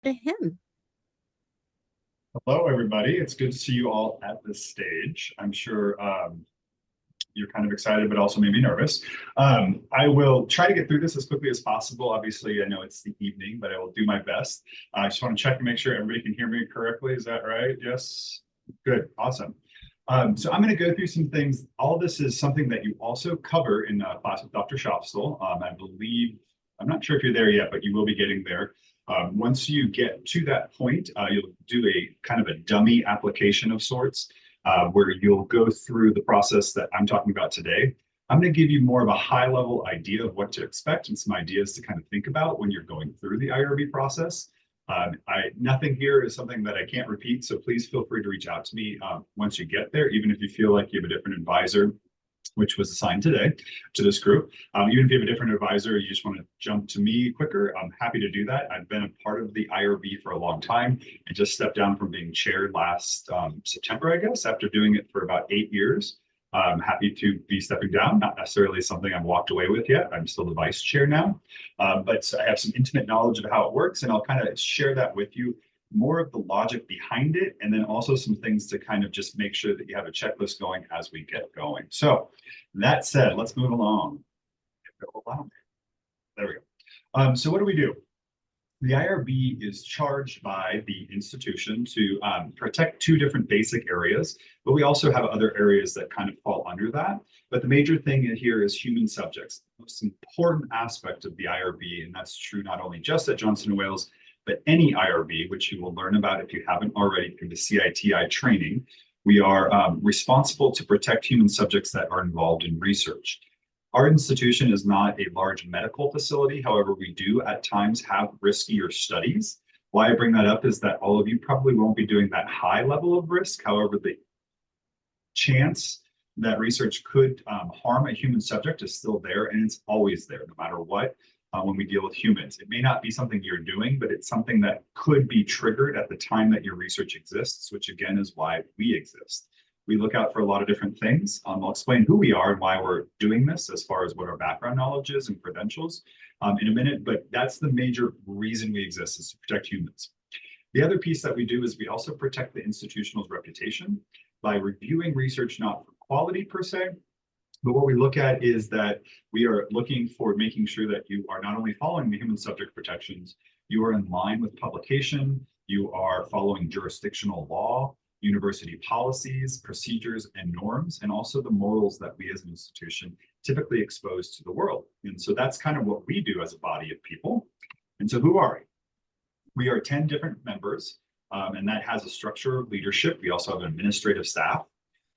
to him. Hello, everybody. It's good to see you all at this stage. I'm sure you're kind of excited, but also maybe nervous. I will try to get through this as quickly as possible. Obviously, I know it's the evening, but I will do my best. I just want to check and make sure everybody can hear me correctly. Is that right? Yes? Good. Awesome. So I'm going to go through some things. All this is something that you also cover in class with Dr. Shopstel. I believe, I'm not sure if you're there yet, but you will be getting there. Once you get to that point, you'll do a kind of a dummy application of sorts, where you'll go through the process that I'm talking about today. I'm going to give you more of a high level idea of what to expect and some ideas to kind of think about when you're going through the IRB process. Nothing here is something that I can't repeat, so please feel free to reach out to me once you get there, even if you feel like you have a different advisor, which was assigned today to this group. Even if you have a different advisor, you just want to jump to me quicker, I'm happy to do that. I've been a part of the IRB for a long time and just stepped down from being chaired last September, I guess, after doing it for about 8 years. I'm happy to be stepping down, not necessarily something I've walked away with yet. I'm still the vice chair now, but I have some intimate knowledge of how it works, and I'll kind of share that with you, more of the logic behind it, and then also some things to kind of just make sure that you have a checklist going as we get going. So that said, let's move along. There we go. So what do we do? The IRB is charged by the institution to protect two different basic areas, but we also have other areas that kind of fall under that. But the major thing here is human subjects, the most important aspect of the IRB, and that's true not only just at Johnson & Wales, but any IRB, which you will learn about if you haven't already through the CITI training. We are responsible to protect human subjects that are involved in research. Our institution is not a large medical facility. However, we do at times have riskier studies. Why I bring that up is that all of you probably won't be doing that high level of risk. However, the chance that research could harm a human subject is still there, and it's always there, no matter what, when we deal with humans. It may not be something you're doing, but it's something that could be triggered at the time that your research exists, which again is why we exist. We look out for a lot of different things. I'll explain who we are and why we're doing this as far as what our background knowledge is and credentials in a minute, but that's the major reason we exist, is to protect humans. The other piece that we do is we also protect the institutional's reputation by reviewing research, not for quality per se, but what we look at is that we are looking for making sure that you are not only following the human subject protections, you are in line with publication, you are following jurisdictional law, university policies, procedures, and norms, and also the morals that we as an institution typically expose to the world. And so that's kind of what we do as a body of people. And so who are we? We are 10 different members, and that has a structure of leadership. We also have an administrative staff.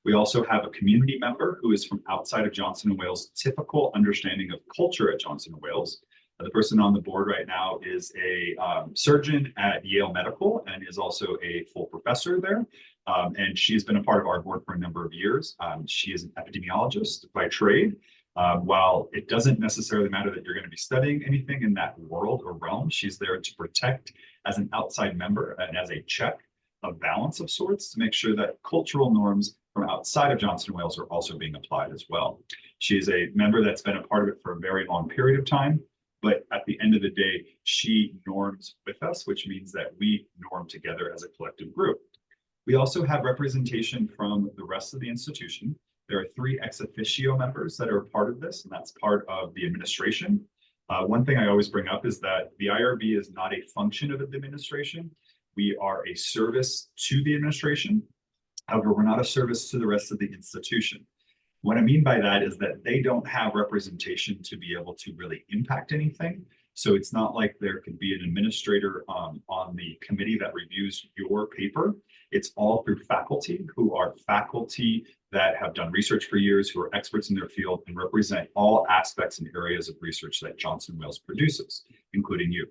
We also have a community member who is from outside of Johnson & Wales' typical understanding of culture at Johnson & Wales. The person on the board right now is a surgeon at Yale Medical and is also a full professor there. And she's been a part of our board for a number of years. She is an epidemiologist by trade. While it doesn't necessarily matter that you're going to be studying anything in that world or realm, she's there to protect as an outside member and as a check of balance of sorts to make sure that cultural norms from outside of Johnson & Wales are also being applied as well. She is a member that's been a part of it for a very long period of time, but at the end of the day, she norms with us, which means that we norm together as a collective group. We also have representation from the rest of the institution. There are 3 ex officio members that are a part of this, and that's part of the administration. One thing I always bring up is that the IRB is not a function of the administration. We are a service to the administration. However, we're not a service to the rest of the institution. What I mean by that is that they don't have representation to be able to really impact anything. So it's not like there could be an administrator on the committee that reviews your paper. It's all through faculty who are faculty that have done research for years, who are experts in their field and represent all aspects and areas of research that Johnson & Wales produces, including you.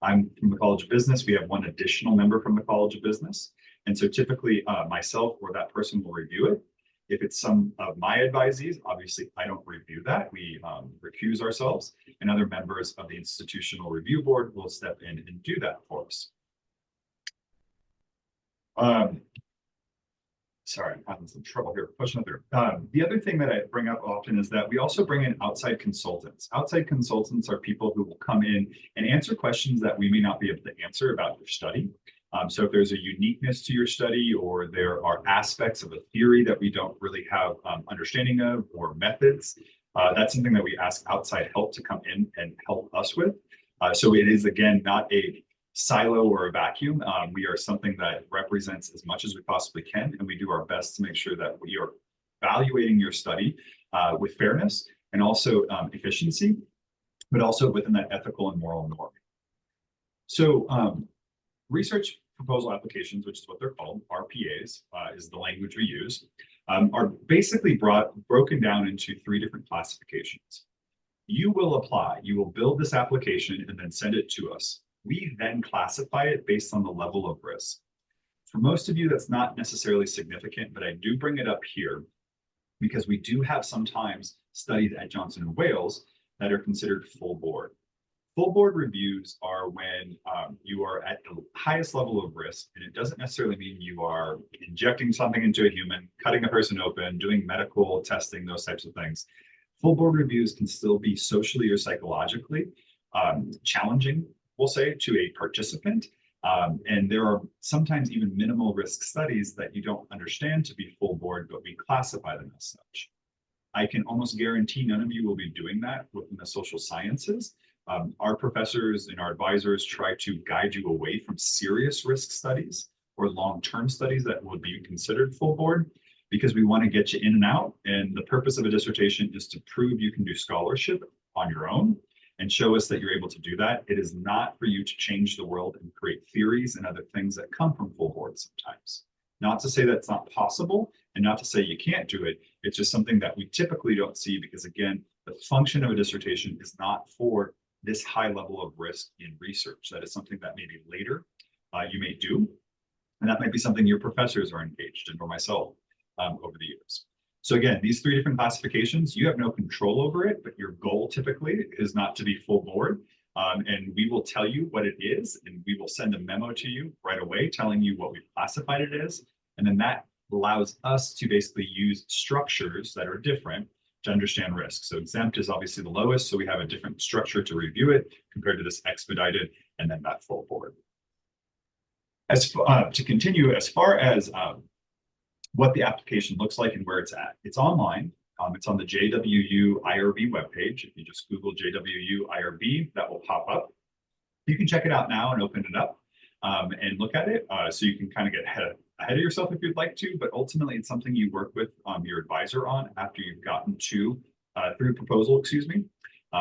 I'm from the College of Business. We have one additional member from the College of Business. And so typically myself or that person will review it. If it's some of my advisees, obviously I don't review that. We recuse ourselves, and other members of the institutional review board will step in and do that for us. Sorry, I'm having some trouble here pushing it through. The other thing that I bring up often is that we also bring in outside consultants. Outside consultants are people who will come in and answer questions that we may not be able to answer about your study. So if there's a uniqueness to your study, or there are aspects of a theory that we don't really have understanding of, or methods, that's something that we ask outside help to come in and help us with. So it is, again, not a silo or a vacuum. We are something that represents as much as we possibly can, and we do our best to make sure that we are evaluating your study with fairness and also efficiency, but also within that ethical and moral norm. So research proposal applications, which is what they're called, RPAs, is the language we use, are basically broken down into 3 different classifications. You will apply, you will build this application and then send it to us. We then classify it based on the level of risk. For most of you, that's not necessarily significant, but I do bring it up here because we do have sometimes studies at Johnson & Wales that are considered full board. Full board reviews are when you are at the highest level of risk, and it doesn't necessarily mean you are injecting something into a human, cutting a person open, doing medical testing, those types of things. Full board reviews can still be socially or psychologically challenging, we'll say, to a participant. And there are sometimes even minimal risk studies that you don't understand to be full board, but we classify them as such. I can almost guarantee none of you will be doing that within the social sciences. Our professors and our advisors try to guide you away from serious risk studies or long-term studies that would be considered full board, because we want to get you in and out. And the purpose of a dissertation is to prove you can do scholarship on your own and show us that you're able to do that. It is not for you to change the world and create theories and other things that come from full board sometimes. Not to say that's not possible, and not to say you can't do it. It's just something that we typically don't see, because again, the function of a dissertation is not for this high level of risk in research. That is something that maybe later you may do, and that might be something your professors are engaged in, or myself, over the years. So again, these 3 different classifications, you have no control over it, but your goal typically is not to be full board. And we will tell you what it is, and we will send a memo to you right away telling you what we've classified it as. And then that allows us to basically use structures that are different to understand risk. So exempt is obviously the lowest, so we have a different structure to review it compared to this expedited and then that full board. As to continue, as far as what the application looks like and where it's at, it's online. It's on the JWU IRB webpage. If you just Google JWU IRB, that will pop up. You can check it out now and open it up and look at it. So you can kind of get ahead of yourself if you'd like to, but ultimately it's something you work with your advisor on after you've gotten through proposal,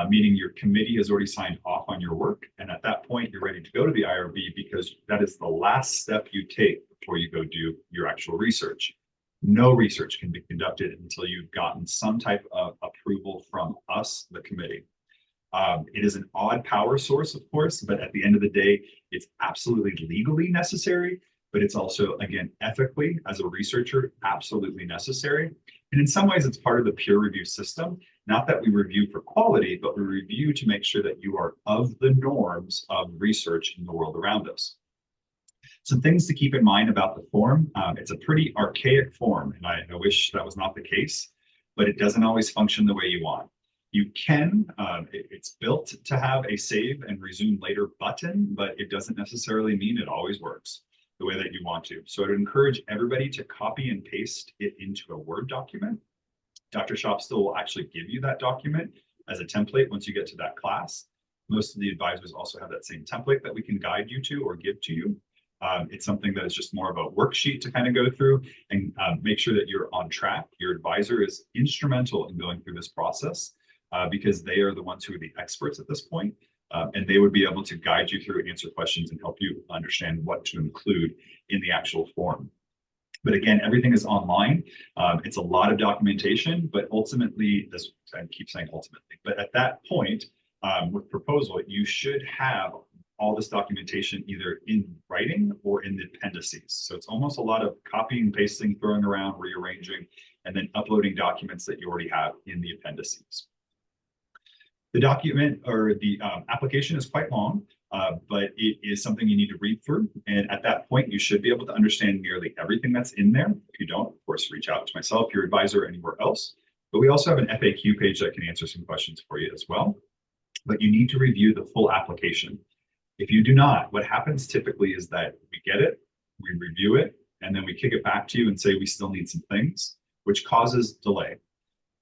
meaning your committee has already signed off on your work. And at that point, you're ready to go to the IRB, because that is the last step you take before you go do your actual research. No research can be conducted until you've gotten some type of approval from us, the committee. It is an odd power source, of course, but at the end of the day, it's absolutely legally necessary, but it's also, again, ethically, as a researcher, absolutely necessary. And in some ways, it's part of the peer review system. Not that we review for quality, but we review to make sure that you are of the norms of research in the world around us. Some things to keep in mind about the form. It's a pretty archaic form, and I wish that was not the case, but it doesn't always function the way you want. You can, it's built to have a save and resume later button, but it doesn't necessarily mean it always works the way that you want to. So I'd encourage everybody to copy and paste it into a Word document. Dr. Shopstill will actually give you that document as a template once you get to that class. Most of the advisors also have that same template that we can guide you to or give to you. It's something that is just more of a worksheet to kind of go through and make sure that you're on track. Your advisor is instrumental in going through this process because they are the ones who are the experts at this point, and they would be able to guide you through, answer questions, and help you understand what to include in the actual form. But again, everything is online. It's a lot of documentation, but ultimately, this, I keep saying ultimately, but at that point with proposal, you should have all this documentation either in writing or in the appendices. So it's almost a lot of copying and pasting, throwing around, rearranging, and then uploading documents that you already have in the appendices. The document or the application is quite long. but it is something you need to read through. And at that point, you should be able to understand nearly everything that's in there. If you don't, of course, reach out to myself, your advisor, or anywhere else. But we also have an FAQ page that can answer some questions for you as well. But you need to review the full application. If you do not, what happens typically is that we get it, we review it, and then we kick it back to you and say we still need some things, which causes delay.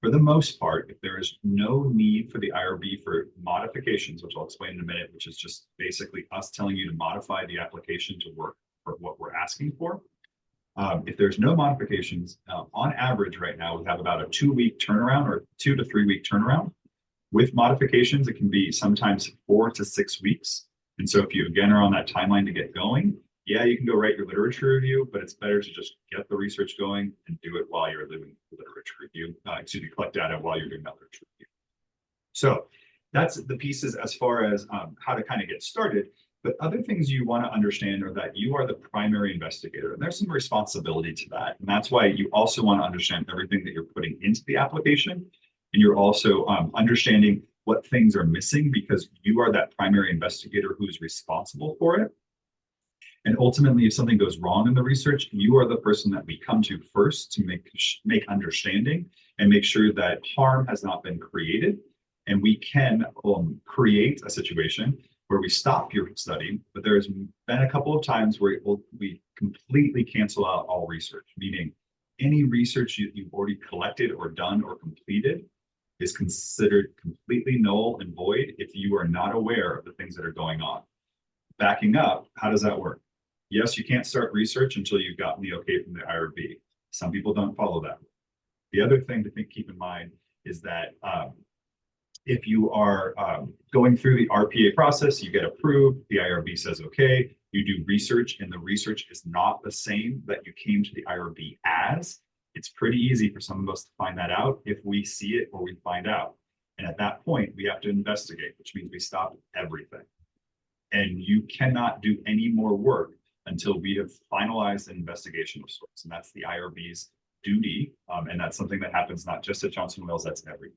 For the most part, if there is no need for the IRB for modifications, which I'll explain in a minute, which is just basically us telling you to modify the application to work for what we're asking for. If there's no modifications, on average right now, we have about a 2-week turnaround or 2 to 3 week turnaround. With modifications, it can be sometimes 4 to 6 weeks. And so if you again are on that timeline to get going, yeah, you can go write your literature review, but it's better to just get the research going and do it while you're doing the literature review. Collect data while you're doing that literature review. So that's the pieces as far as how to kind of get started. But other things you want to understand are that you are the primary investigator, and there's some responsibility to that. And that's why you also want to understand everything that you're putting into the application. And you're also understanding what things are missing because you are that primary investigator who's responsible for it. And ultimately, if something goes wrong in the research, you are the person that we come to first to make understanding and make sure that harm has not been created. And we can create a situation where we stop your study, but there's been a couple of times where we completely cancel out all research, meaning any research you've already collected or done or completed is considered completely null and void if you are not aware of the things that are going on. Backing up, how does that work? Yes, you can't start research until you've gotten the okay from the IRB. Some people don't follow that. The other thing to keep in mind is that if you are going through the RPA process, you get approved, the IRB says, okay, you do research and the research is not the same that you came to the IRB as, it's pretty easy for some of us to find that out if we see it or we find out. And at that point, we have to investigate, which means we stop everything. And you cannot do any more work until we have finalized an investigation of sorts. And that's the IRB's duty. And that's something that happens not just at Johnson Wales, that's everywhere.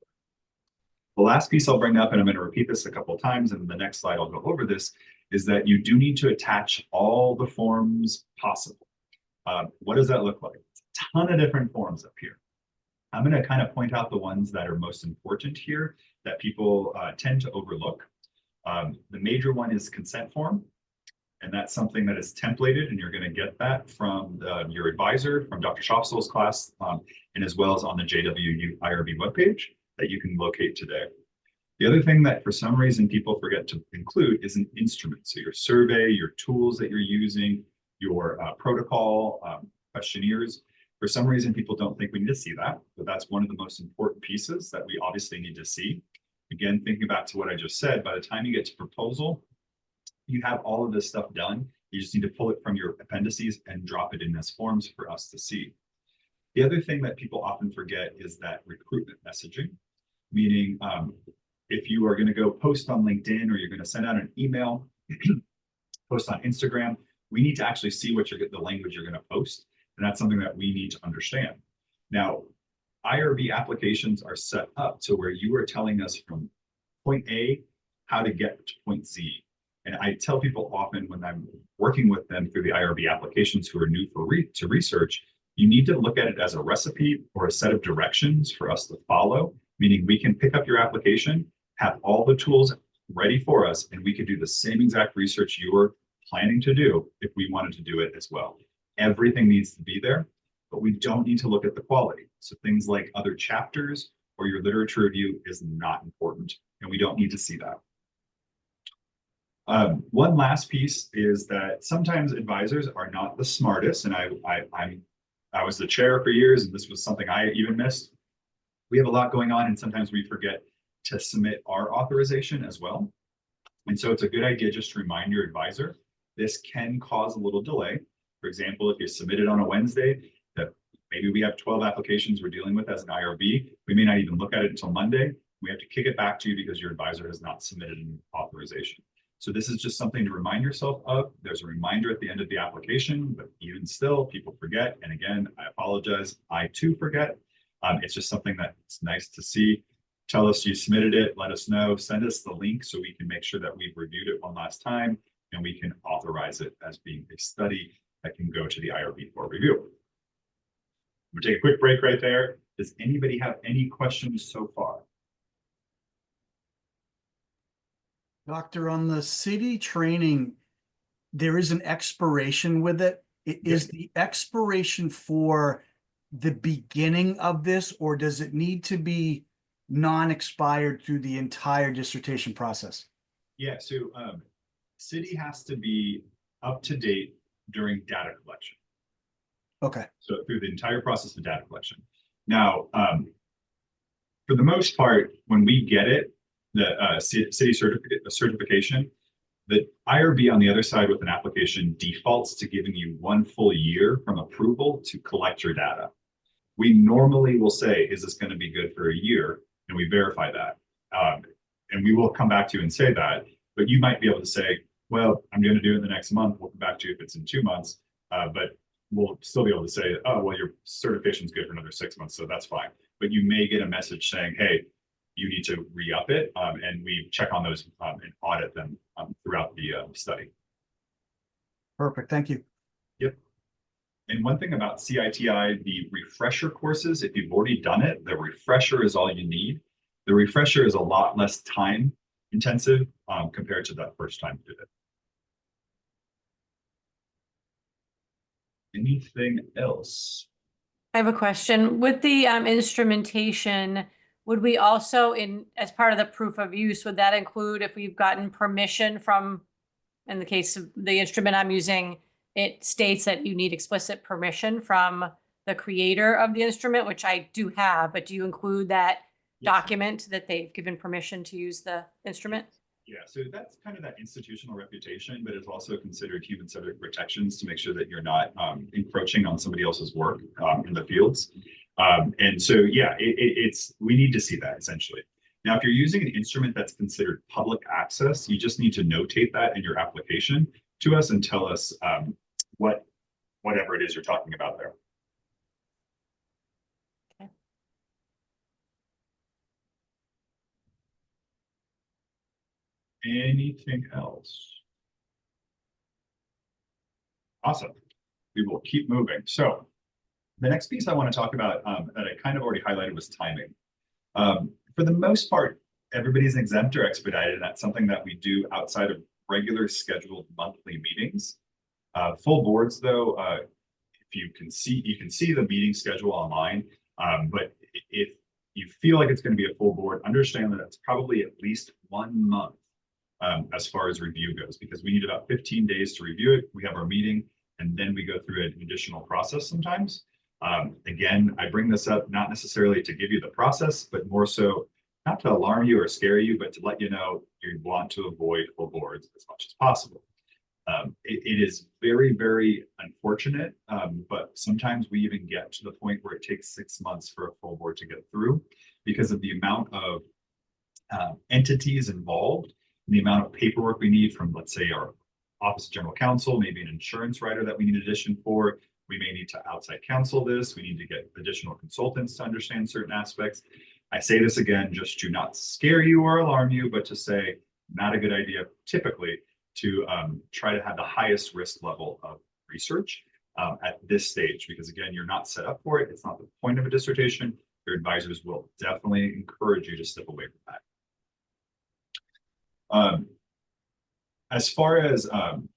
The last piece I'll bring up, and I'm going to repeat this a couple of times, and in the next slide I'll go over this, is that you do need to attach all the forms possible. What does that look like? It's a ton of different forms up here. I'm going to kind of point out the ones that are most important here that people tend to overlook. The major one is consent form, and that's something that is templated, and you're going to get that from your advisor, from Dr. Schoffel's class, and as well as on the JWU IRB webpage that you can locate today. The other thing that for some reason people forget to include is an instrument. So your survey, your tools that you're using, your protocol, questionnaires. For some reason, people don't think we need to see that, but that's one of the most important pieces that we obviously need to see. Again, thinking back to what I just said, by the time you get to proposal, you have all of this stuff done. You just need to pull it from your appendices and drop it in as forms for us to see. The other thing that people often forget is that recruitment messaging, meaning if you are going to go post on LinkedIn or you're going to send out an email, post on Instagram, we need to actually see what the language you're going to post. And that's something that we need to understand. Now, IRB applications are set up to where you are telling us from point A how to get to point Z. And I tell people often when I'm working with them through the IRB applications who are new to research, you need to look at it as a recipe or a set of directions for us to follow, meaning we can pick up your application, have all the tools ready for us, and we could do the same exact research you're planning to do if we wanted to do it as well. Everything needs to be there, but we don't need to look at the quality. So things like other chapters or your literature review is not important, and we don't need to see that. One last piece is that sometimes advisors are not the smartest, and I was the chair for years, and this was something I even missed. We have a lot going on, and sometimes we forget to submit our authorization as well. And so it's a good idea just to remind your advisor. This can cause a little delay. For example, if you submit it on a Wednesday, that maybe we have 12 applications we're dealing with as an IRB, we may not even look at it until Monday. We have to kick it back to you because your advisor has not submitted an authorization. So this is just something to remind yourself of. There's a reminder at the end of the application, but even still, people forget. And again, I apologize, I too forget. It's just something that's nice to see. tell us you submitted it, let us know, send us the link so we can make sure that we've reviewed it one last time and we can authorize it as being a study that can go to the IRB for review. We'll take a quick break right there. Does anybody have any questions so far? Doctor, on the city training, there is an expiration with it. Is the expiration for the beginning of this, or does it need to be non-expired through the entire dissertation process? Yeah, so city has to be up to date during data collection. Okay. So through the entire process of data collection. Now, for the most part, when we get it, the city certification, the IRB on the other side with an application defaults to giving you 1 full year from approval to collect your data. We normally will say, is this going to be good for a year? And we verify that. And we will come back to you and say that, but you might be able to say, well, I'm going to do it in the next month. We'll come back to you if it's in 2 months, but we'll still be able to say, oh, well, your certification is good for another 6 months, so that's fine. But you may get a message saying, hey, you need to re-up it, and we check on those and audit them throughout the study. Perfect, thank you. Yep. And one thing about CITI, the refresher courses, if you've already done it, the refresher is all you need. The refresher is a lot less time intensive compared to that first time you did it. Anything else? I have a question. With the instrumentation, would we also, as part of the proof of use, would that include if we've gotten permission from, in the case of the instrument I'm using, it states that you need explicit permission from the creator of the instrument, which I do have, but do you include that document that they've given permission to use the instrument? Yeah, so that's kind of that institutional reputation, but it's also considered human subject protections to make sure that you're not encroaching on somebody else's work in the fields. And so, yeah, we need to see that essentially. Now, if you're using an instrument that's considered public access, you just need to notate that in your application to us and tell us whatever it is you're talking about there. Okay. Anything else? Awesome. We will keep moving. So the next piece I want to talk about that I kind of already highlighted was timing. For the most part, everybody's exempt or expedited, and that's something that we do outside of regular scheduled monthly meetings. Full boards, though, if you can see the meeting schedule online, but if you feel like it's going to be a full board, understand that it's probably at least 1 month as far as review goes, because we need about 15 days to review it. We have our meeting, and then we go through an additional process sometimes. Again, I bring this up not necessarily to give you the process, but more so not to alarm you or scare you, but to let you know you want to avoid full boards as much as possible. It is very, very unfortunate, but sometimes we even get to the point where it takes 6 months for a full board to get through because of the amount of entities involved and the amount of paperwork we need from, let's say, our Office of General Counsel, maybe an insurance writer that we need addition for. We may need to outside counsel this. We need to get additional consultants to understand certain aspects. I say this again, just to not scare you or alarm you, but to say not a good idea typically to try to have the highest risk level of research at this stage, because again, you're not set up for it. It's not the point of a dissertation. Your advisors will definitely encourage you to step away from that. As far as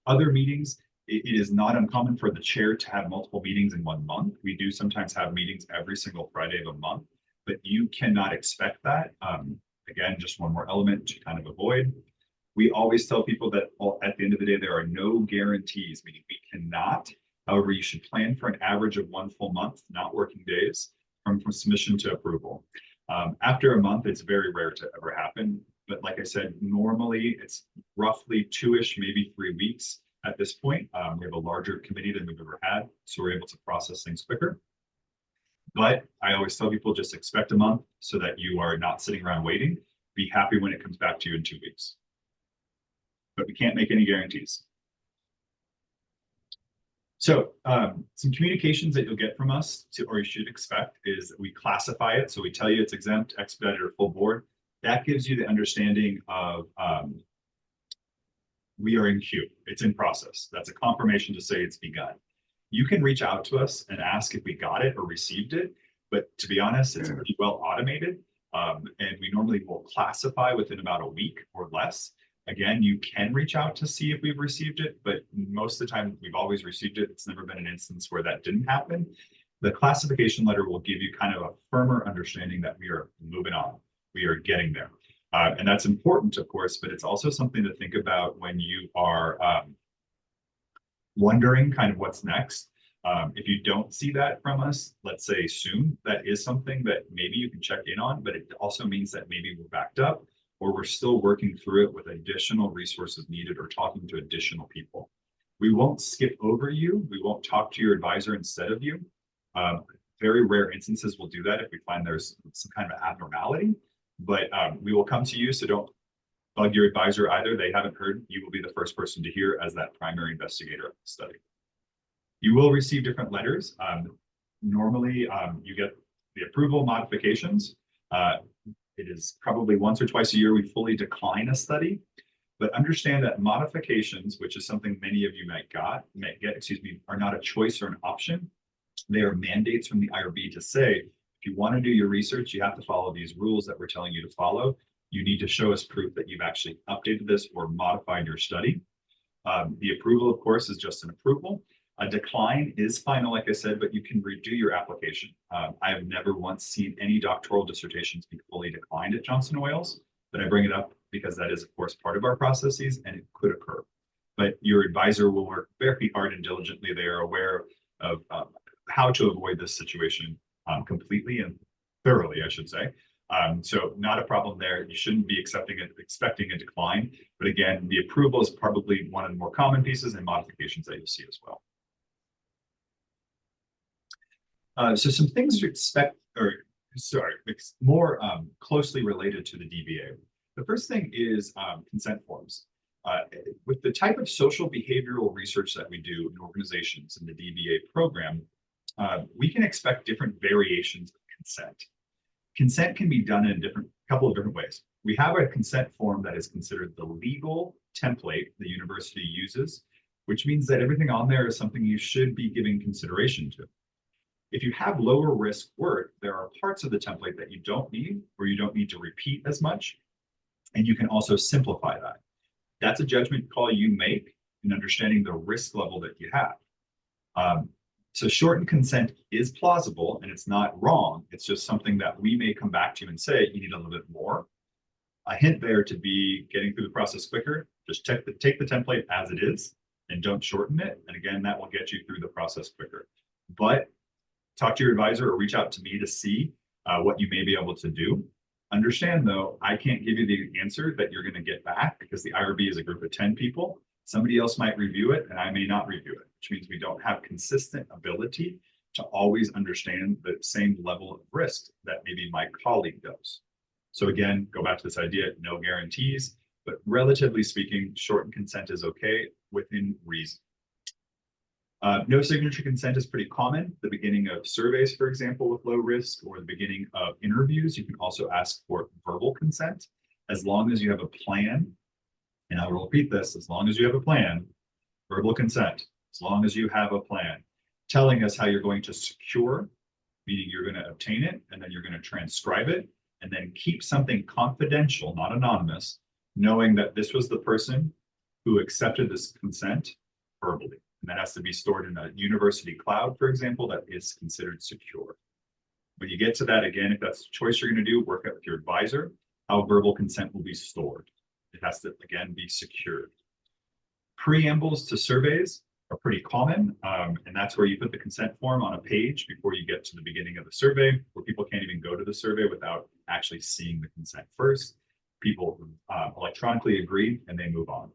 other meetings, it is not uncommon for the chair to have multiple meetings in 1 month. We do sometimes have meetings every single Friday of a month, but you cannot expect that. Again, just one more element to kind of avoid. We always tell people that at the end of the day, there are no guarantees, meaning we cannot. However, you should plan for an average of 1 full month, not working days, from submission to approval. After a month, it's very rare to ever happen. But like I said, normally it's roughly 2-ish, maybe 3 weeks at this point. We have a larger committee than we've ever had, so we're able to process things quicker. But I always tell people just expect a month so that you are not sitting around waiting. Be happy when it comes back to you in 2 weeks. But we can't make any guarantees. So some communications that you'll get from us, or you should expect, is that we classify it. So we tell you it's exempt, expedited, or full board. That gives you the understanding of we are in queue. It's in process. That's a confirmation to say it's begun. You can reach out to us and ask if we got it or received it. But to be honest, it's pretty well automated. And we normally will classify within about a week or less. Again, you can reach out to see if we've received it, but most of the time we've always received it. It's never been an instance where that didn't happen. The classification letter will give you kind of a firmer understanding that we are moving on. We are getting there. And that's important, of course, but it's also something to think about when you are wondering kind of what's next. If you don't see that from us, let's say soon, that is something that maybe you can check in on, but it also means that maybe we're backed up or we're still working through it with additional resources needed or talking to additional people. We won't skip over you. We won't talk to your advisor instead of you. Very rare instances we'll do that if we find there's some kind of abnormality, but we will come to you, so don't bug your advisor either. They haven't heard. You will be the first person to hear as that primary investigator of the study. You will receive different letters. Normally, you get the approval modifications. It is probably once or twice a year we fully decline a study, but understand that modifications, which is something many of you might get, are not a choice or an option. They are mandates from the IRB to say, if you want to do your research, you have to follow these rules that we're telling you to follow. You need to show us proof that you've actually updated this or modified your study. The approval, of course, is just an approval. A decline is final, like I said, but you can redo your application. I have never once seen any doctoral dissertations be fully declined at Johnson & Wales, but I bring it up because that is, of course, part of our processes and it could occur. But your advisor will work very hard and diligently. They are aware of how to avoid this situation completely and thoroughly, I should say. So not a problem there. You shouldn't be expecting a decline. But again, the approval is probably one of the more common pieces and modifications that you'll see as well. So some things to expect, more closely related to the DBA. The first thing is consent forms. With the type of social behavioral research that we do in organizations in the DBA program, we can expect different variations of consent. Consent can be done in a couple of different ways. We have a consent form that is considered the legal template the university uses, which means that everything on there is something you should be giving consideration to. If you have lower risk work, there are parts of the template that you don't need or you don't need to repeat as much, and you can also simplify that. That's a judgment call you make in understanding the risk level that you have. So shortened consent is plausible and it's not wrong. It's just something that we may come back to you and say, you need a little bit more. A hint there to be getting through the process quicker, just take the template as it is and don't shorten it. And again, that will get you through the process quicker. But talk to your advisor or reach out to me to see what you may be able to do. Understand though, I can't give you the answer that you're going to get back because the IRB is a group of 10 people. Somebody else might review it and I may not review it, which means we don't have consistent ability to always understand the same level of risk that maybe my colleague does. So again, go back to this idea, no guarantees, but relatively speaking, shortened consent is okay within reason. No signature consent is pretty common. The beginning of surveys, for example, with low risk, or the beginning of interviews, you can also ask for verbal consent as long as you have a plan. And I will repeat this, as long as you have a plan, verbal consent, as long as you have a plan, telling us how you're going to secure, meaning you're going to obtain it, and then you're going to transcribe it, and then keep something confidential, not anonymous, knowing that this was the person who accepted this consent verbally. And that has to be stored in a university cloud, for example, that is considered secure. When you get to that, again, if that's the choice you're going to do, work out with your advisor how verbal consent will be stored. It has to, again, be secured. Preambles to surveys are pretty common, and that's where you put the consent form on a page before you get to the beginning of the survey, where people can't even go to the survey without actually seeing the consent first. People electronically agree, and they move on.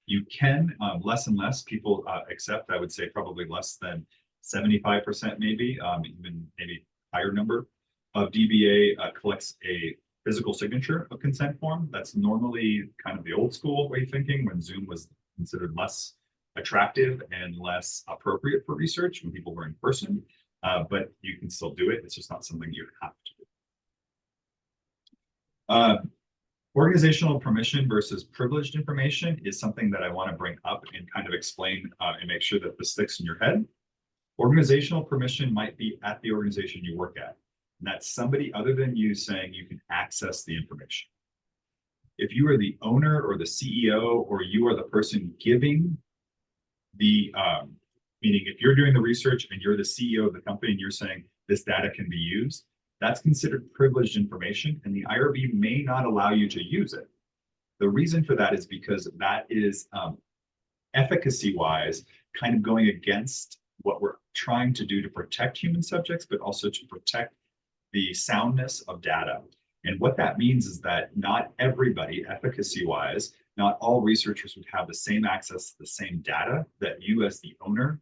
You can, less and less people accept, I would say probably less than 75% maybe, even maybe higher number of DBA collects a physical signature of consent form. That's normally kind of the old school way of thinking when Zoom was considered less attractive and less appropriate for research when people were in person, but you can still do it. It's just not something you have to do. Organizational permission versus privileged information is something that I want to bring up and kind of explain and make sure that this sticks in your head. Organizational permission might be at the organization you work at, and that's somebody other than you saying you can access the information. If you are the owner or the CEO, or you are the person giving the, meaning if you're doing the research and you're the CEO of the company and you're saying this data can be used, that's considered privileged information, and the IRB may not allow you to use it. The reason for that is because that is efficacy-wise kind of going against what we're trying to do to protect human subjects, but also to protect the soundness of data. And what that means is that not everybody, efficacy-wise, not all researchers would have the same access to the same data that you as the owner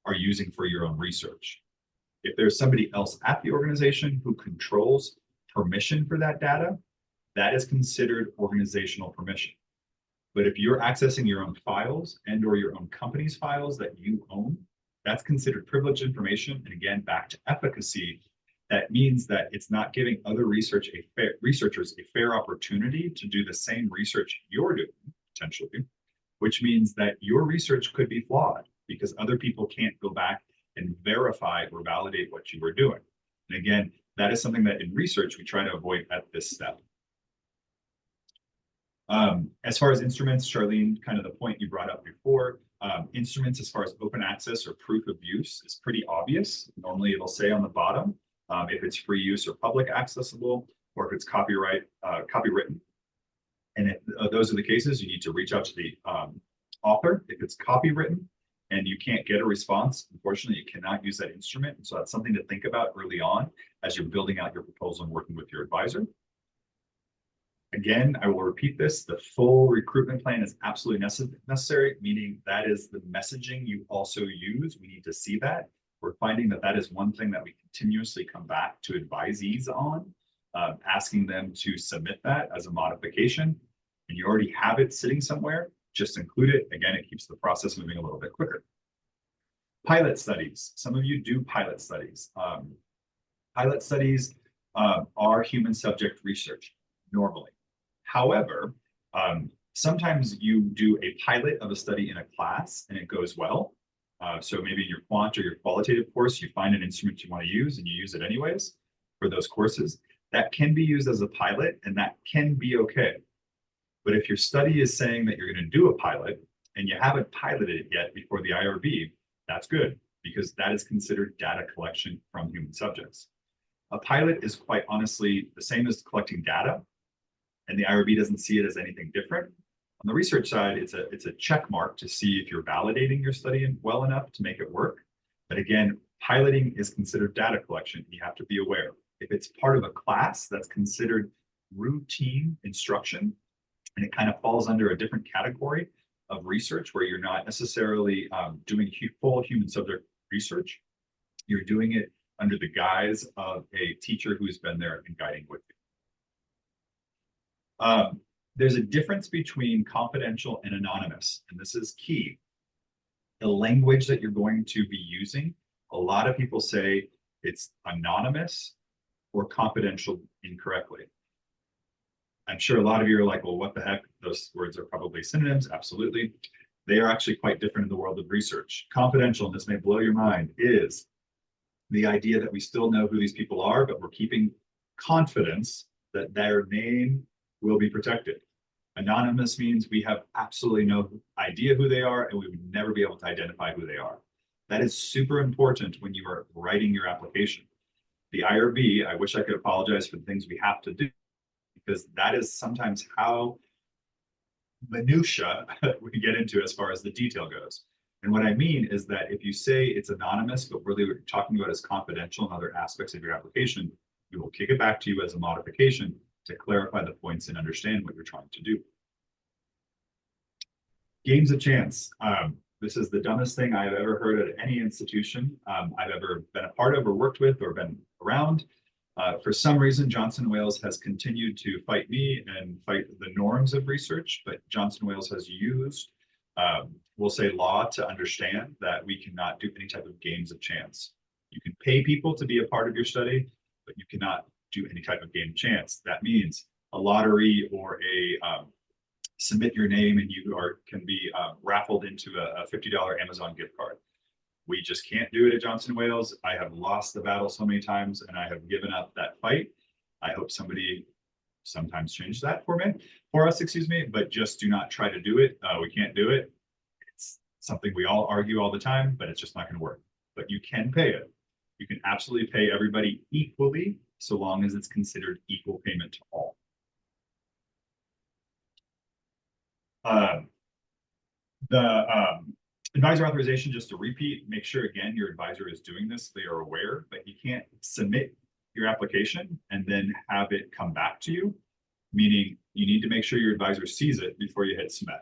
are using for your own research. If there's somebody else at the organization who controls permission for that data, that is considered organizational permission. But if you're accessing your own files and or your own company's files that you own, that's considered privileged information. And again, back to efficacy, that means that it's not giving other researchers a fair opportunity to do the same research you're doing, potentially, which means that your research could be flawed because other people can't go back and verify or validate what you were doing. And again, that is something that in research we try to avoid at this step. As far as instruments, Charlene, kind of the point you brought up before, instruments as far as open access or proof of use is pretty obvious. Normally it'll say on the bottom if it's free use or public accessible, or if it's copywritten. And if those are the cases, you need to reach out to the author. If it's copywritten and you can't get a response, unfortunately, you cannot use that instrument. And so that's something to think about early on as you're building out your proposal and working with your advisor. Again, I will repeat this, the full recruitment plan is absolutely necessary, meaning that is the messaging you also use. We need to see that. We're finding that that is one thing that we continuously come back to advisees on, asking them to submit that as a modification. And you already have it sitting somewhere, just include it. Again, it keeps the process moving a little bit quicker. Pilot studies. Some of you do pilot studies. Pilot studies are human subject research normally. However, sometimes you do a pilot of a study in a class and it goes well. So maybe in your quant or your qualitative course, you find an instrument you want to use and you use it anyways for those courses. That can be used as a pilot and that can be okay. But if your study is saying that you're going to do a pilot and you haven't piloted it yet before the IRB, that's good because that is considered data collection from human subjects. A pilot is quite honestly the same as collecting data, and the IRB doesn't see it as anything different. On the research side, it's a check mark to see if you're validating your study well enough to make it work. But again, piloting is considered data collection. You have to be aware. If it's part of a class, that's considered routine instruction, and it kind of falls under a different category of research where you're not necessarily doing full human subject research. You're doing it under the guise of a teacher who's been there and guiding with you. There's a difference between confidential and anonymous, and this is key. The language that you're going to be using, a lot of people say it's anonymous or confidential incorrectly. I'm sure a lot of you are like, well, what the heck? Those words are probably synonyms. Absolutely. They are actually quite different in the world of research. Confidential, and this may blow your mind, is the idea that we still know who these people are, but we're keeping confidence that their name will be protected. Anonymous means we have absolutely no idea who they are and we would never be able to identify who they are. That is super important when you are writing your application. The IRB, I wish I could apologize for the things we have to do, because that is sometimes how minutia we get into as far as the detail goes. And what I mean is that if you say it's anonymous, but really what you're talking about is confidential and other aspects of your application, we will kick it back to you as a modification to clarify the points and understand what you're trying to do. Games of chance. This is the dumbest thing I've ever heard at any institution I've ever been a part of or worked with or been around. For some reason, Johnson & Wales has continued to fight me and fight the norms of research, but Johnson & Wales has used We'll say law to understand that we cannot do any type of games of chance. You can pay people to be a part of your study, but you cannot do any type of game of chance. That means a lottery or a submit your name and you can be raffled into a $50 Amazon gift card. We just can't do it at Johnson Wales. I have lost the battle so many times and I have given up that fight. I hope somebody sometimes change that for us, excuse me, but just do not try to do it. We can't do it. It's something we all argue all the time, but it's just not going to work. But you can pay it. You can absolutely pay everybody equally, so long as it's considered equal payment to all. The advisor authorization, just to repeat, make sure again your advisor is doing this, they are aware, but you can't submit your application and then have it come back to you, meaning you need to make sure your advisor sees it before you hit submit.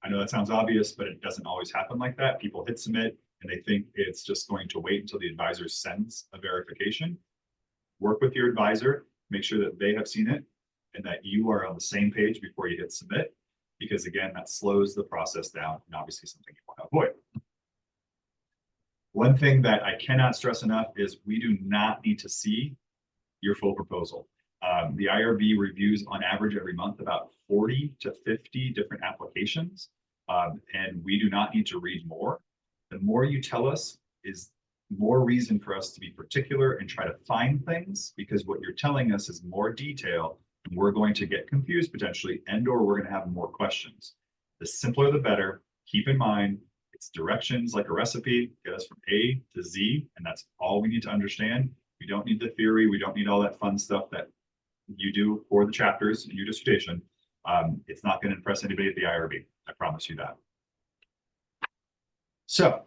I know that sounds obvious, but it doesn't always happen like that. People hit submit and they think it's just going to wait until the advisor sends a verification. Work with your advisor, make sure that they have seen it and that you are on the same page before you hit submit, because again, that slows the process down and obviously something you want to avoid. One thing that I cannot stress enough is we do not need to see your full proposal. The IRB reviews on average every month about 40 to 50 different applications, and we do not need to read more. The more you tell us is more reason for us to be particular and try to find things, because what you're telling us is more detail and we're going to get confused potentially, and or we're going to have more questions. The simpler the better. Keep in mind, it's directions like a recipe, get us from A to Z, and that's all we need to understand. We don't need the theory. We don't need all that fun stuff that you do for the chapters in your dissertation. It's not going to impress anybody at the IRB. I promise you that. So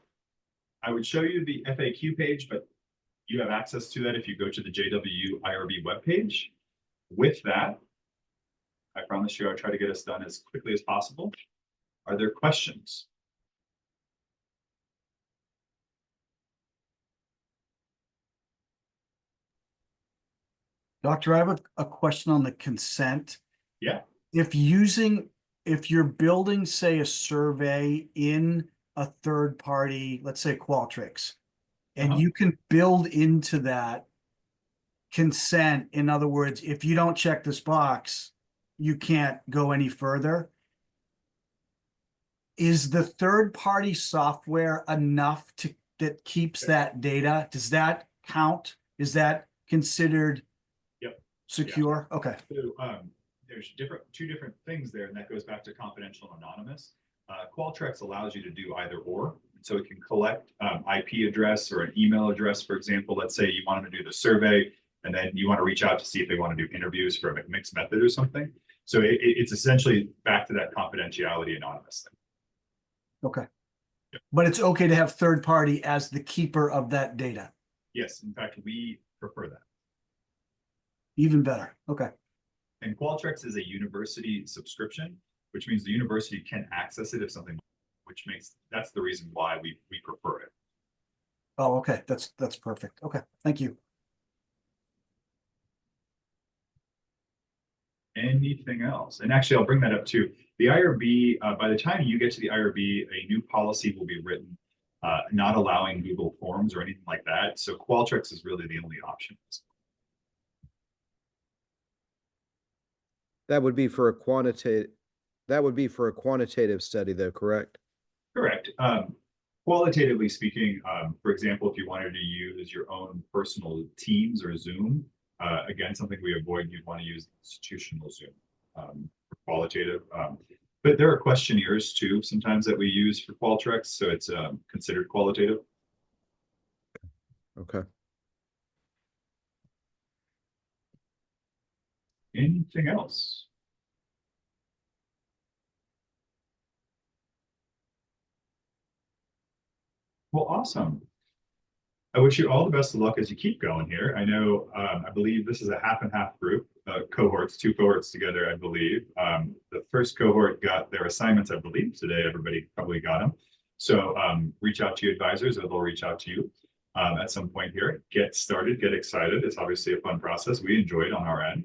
I would show you the FAQ page, but you have access to that if you go to the JW IRB webpage. With that, I promise you I'll try to get us done as quickly as possible. Are there questions? Doctor, I have a question on the consent. Yeah. If you're building, say, a survey in a third party, let's say Qualtrics, and you can build into that consent. In other words, if you don't check this box, you can't go any further. Is the third party software enough that keeps that data? Does that count? Is that considered secure? Yeah. Okay. So there's two different things there, and that goes back to confidential and anonymous. Qualtrics allows you to do either or. So it can collect IP address or an email address, for example. Let's say you want them to do the survey, and then you want to reach out to see if they want to do interviews for a mixed method or something. So it's essentially back to that confidentiality anonymous thing. Okay. Yep. But it's okay to have third party as the keeper of that data. Yes. In fact, we prefer that. Even better. Okay. And Qualtrics is a university subscription, which means the university can access it if something, that's the reason why we prefer it. Oh, okay. That's perfect. Okay. Thank you. Anything else? And actually, I'll bring that up too. The IRB, by the time you get to the IRB, a new policy will be written, not allowing Google Forms or anything like that. So Qualtrics is really the only option. That would be for a quantitative study, though, correct? Correct. Qualitatively speaking, for example, if you wanted to use your own personal Teams or Zoom, again, something we avoid, you'd want to use institutional Zoom for qualitative. But there are questionnaires too, sometimes that we use for Qualtrics, so it's considered qualitative. Okay. Anything else? Well, awesome. I wish you all the best of luck as you keep going here. I know, I believe this is a half and half group, cohorts, two cohorts together, I believe. The first cohort got their assignments, I believe, today. Everybody probably got them. So reach out to your advisors, or they'll reach out to you at some point here. Get started, get excited. It's obviously a fun process. We enjoy it on our end.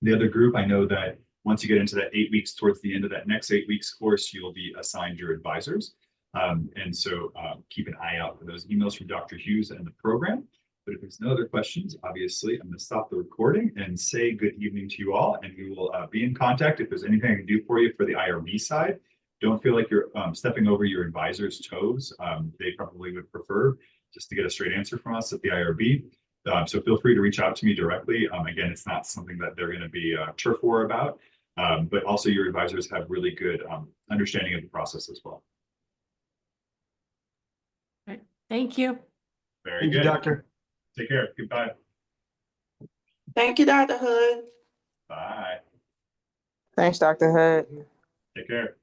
The other group, I know that Once you get into that 8 weeks, towards the end of that next 8 weeks course, you'll be assigned your advisors. And so keep an eye out for those emails from Dr. Hughes and the program. But if there's no other questions, obviously, I'm going to stop the recording and say good evening to you all. And we will be in contact if there's anything I can do for you for the IRB side. Don't feel like you're stepping over your advisor's toes. They probably would prefer just to get a straight answer from us at the IRB. So feel free to reach out to me directly. Again, it's not something that they're going to be turf war about, but also your advisors have really good understanding of the process as well. Thank you. Very Thank you, good. Doctor. Take care. Goodbye. Thank you, Dr. Hood. Bye. Thanks, Dr. Hood. Take care.